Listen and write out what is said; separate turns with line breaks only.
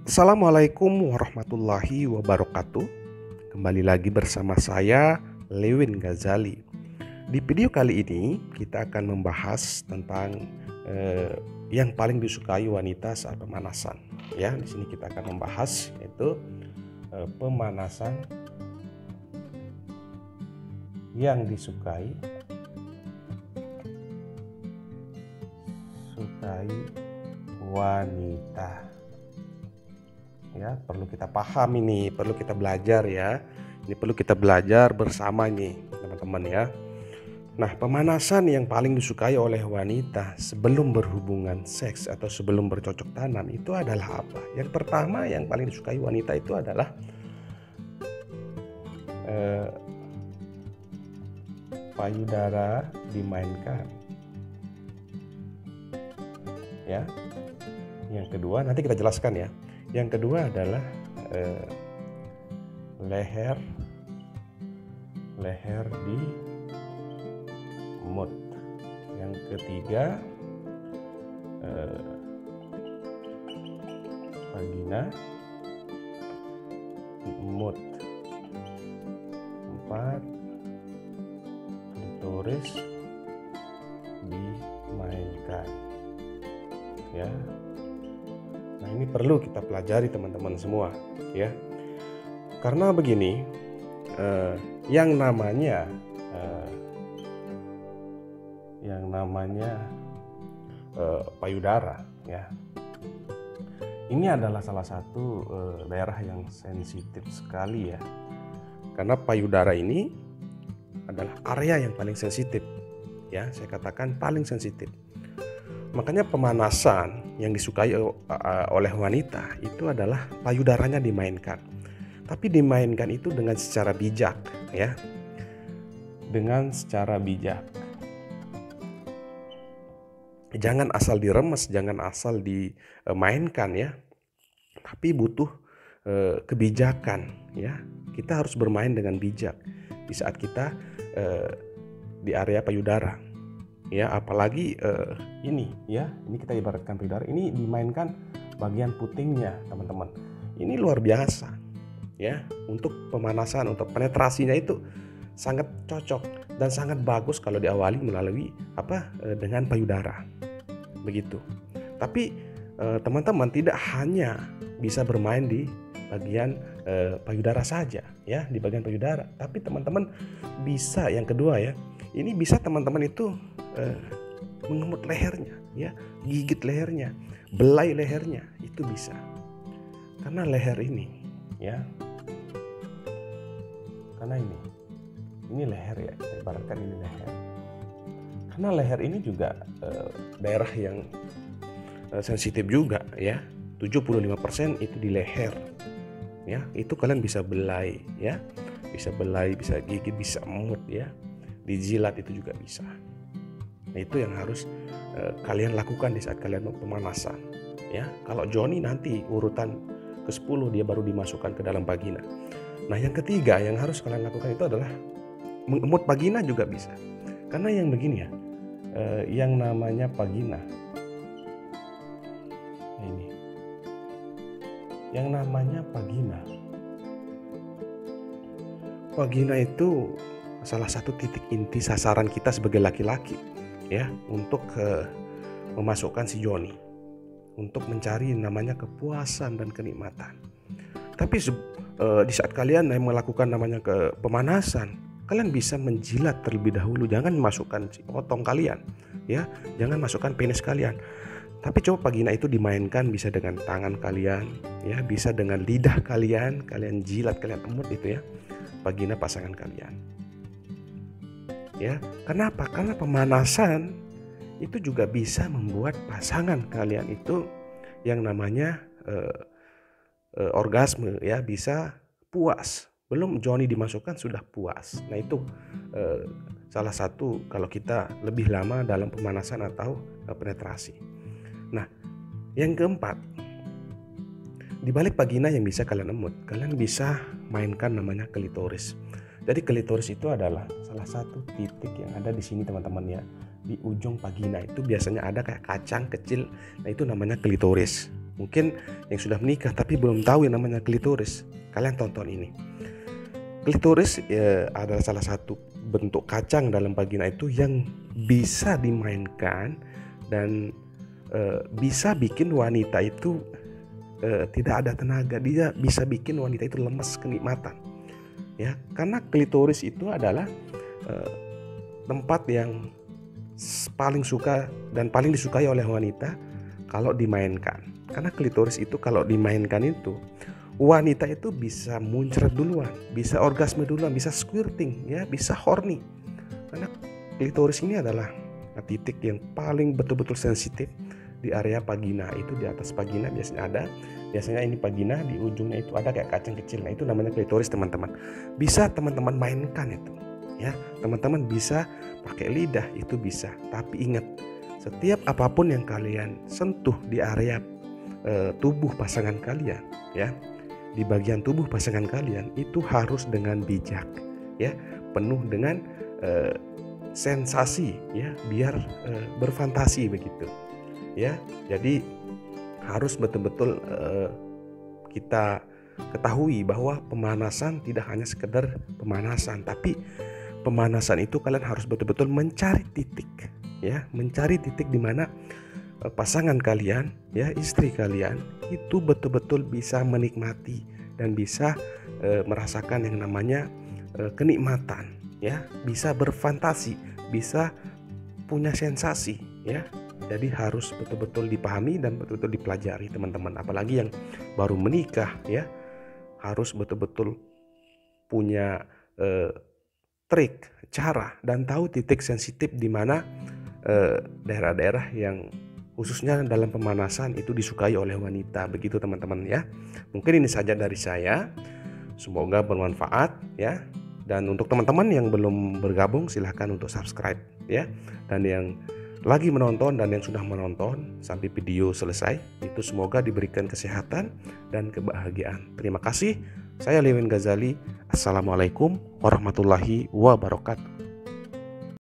Assalamualaikum warahmatullahi wabarakatuh. Kembali lagi bersama saya, Lewin Ghazali. Di video kali ini kita akan membahas tentang yang paling disukai wanita saat pemanasan. Ya, di sini kita akan membahas yaitu pemanasan yang disukai wanita. Ya, perlu kita paham ini, perlu kita belajar ya. Ini perlu kita belajar bersama nih, teman-teman ya. Nah, pemanasan yang paling disukai oleh wanita sebelum berhubungan seks atau sebelum bercocok tanam itu adalah apa? Yang pertama yang paling disukai wanita itu adalah payudara dimainkan. Ya. Yang kedua, nanti kita jelaskan ya. Yang kedua adalah leher di emut. Yang ketiga vagina di emut. 4 klitoris dimainkan. Ya. Nah, ini perlu kita pelajari teman-teman semua ya. Karena begini, yang namanya payudara ya. Ini adalah salah satu daerah yang sensitif sekali ya. Karena payudara ini adalah area yang paling sensitif ya, saya katakan paling sensitif. Makanya pemanasan yang disukai oleh wanita itu adalah payudaranya dimainkan. Tapi dimainkan itu dengan secara bijak ya. Dengan secara bijak. Jangan asal diremes, jangan asal dimainkan ya. Tapi butuh kebijakan ya. Kita harus bermain dengan bijak di saat kita di area payudara. Ya, apalagi ini kita ibaratkan payudara, ini dimainkan bagian putingnya teman-teman. Ini luar biasa ya, untuk pemanasan, untuk penetrasinya itu sangat cocok dan sangat bagus kalau diawali melalui dengan payudara begitu. Tapi teman-teman tidak hanya bisa bermain di bagian payudara saja ya, di bagian payudara, tapi teman-teman bisa yang kedua ya, ini bisa teman-teman itu mengemut lehernya ya, gigit lehernya, belai lehernya, itu bisa. Karena leher ini ya, karena ini leher ya, kita ibaratkan ini leher. Karena leher ini juga daerah yang sensitif juga ya. 75% itu di leher ya. Itu kalian bisa belai ya, bisa belai, bisa gigit, bisa emut ya, dijilat itu juga bisa. Nah, itu yang harus kalian lakukan di saat kalian pemanasan ya. Kalau Joni nanti urutan ke-10 dia baru dimasukkan ke dalam vagina. Nah, yang ketiga yang harus kalian lakukan itu adalah mengemut vagina juga bisa. Karena yang begini ya, yang namanya vagina ini, yang namanya vagina itu salah satu titik inti sasaran kita sebagai laki-laki ya, untuk memasukkan si Joni, untuk mencari namanya kepuasan dan kenikmatan. Tapi di saat kalian melakukan namanya pemanasan, kalian bisa menjilat terlebih dahulu. Jangan masukkan si otong kalian ya, jangan masukkan penis kalian. Tapi coba vagina itu dimainkan, bisa dengan tangan kalian ya, bisa dengan lidah kalian jilat, kalian emut itu ya, vagina pasangan kalian. Ya, kenapa? Karena pemanasan itu juga bisa membuat pasangan kalian itu yang namanya orgasme ya, bisa puas. Belum Joni dimasukkan sudah puas. Nah, itu salah satu kalau kita lebih lama dalam pemanasan atau penetrasi. Nah, yang keempat, di balik vagina yang bisa kalian emut, kalian bisa mainkan namanya klitoris. Jadi klitoris itu adalah salah satu titik yang ada di sini teman-teman ya, di ujung vagina itu biasanya ada kayak kacang kecil. Nah, itu namanya klitoris Mungkin yang sudah menikah tapi belum tahu yang namanya klitoris. Kalian tonton ini. Klitoris adalah salah satu bentuk kacang dalam vagina itu yang bisa dimainkan dan bisa bikin wanita itu tidak ada tenaga. Dia bisa bikin wanita itu lemas kenikmatan. Ya, karena klitoris itu adalah tempat yang paling suka dan paling disukai oleh wanita kalau dimainkan. Karena klitoris itu kalau dimainkan itu wanita itu bisa muncrat duluan, bisa orgasme duluan, bisa squirting, ya, bisa horny. Karena klitoris ini adalah titik yang paling betul-betul sensitif di area vagina. Itu di atas vagina biasanya ini vagina, di ujungnya itu ada kayak kacang kecil. Nah, itu namanya klitoris, teman-teman. Bisa teman-teman mainkan itu, ya. Teman-teman bisa pakai lidah, itu bisa. Tapi ingat, setiap apapun yang kalian sentuh di area tubuh pasangan kalian, ya, di bagian tubuh pasangan kalian itu harus dengan bijak, ya, penuh dengan sensasi, ya, biar berfantasi begitu, ya. Jadi harus betul-betul kita ketahui bahwa pemanasan tidak hanya sekedar pemanasan, tapi pemanasan itu kalian harus betul-betul mencari titik, ya, mencari titik di mana pasangan kalian, ya, istri kalian itu betul-betul bisa menikmati dan bisa merasakan yang namanya kenikmatan, ya, bisa berfantasi, bisa punya sensasi, ya. Jadi harus betul-betul dipahami dan betul-betul dipelajari, teman-teman. Apalagi yang baru menikah, ya, harus betul-betul punya trik, cara, dan tahu titik sensitif di mana daerah-daerah yang khususnya dalam pemanasan itu disukai oleh wanita. Begitu, teman-teman, ya. Mungkin ini saja dari saya. Semoga bermanfaat, ya. Dan untuk teman-teman yang belum bergabung, silahkan untuk subscribe, ya. Dan yang lagi menonton dan yang sudah menonton sampai video selesai, itu semoga diberikan kesehatan dan kebahagiaan. Terima kasih. Saya Lewin Ghazali. Assalamualaikum warahmatullahi wabarakatuh.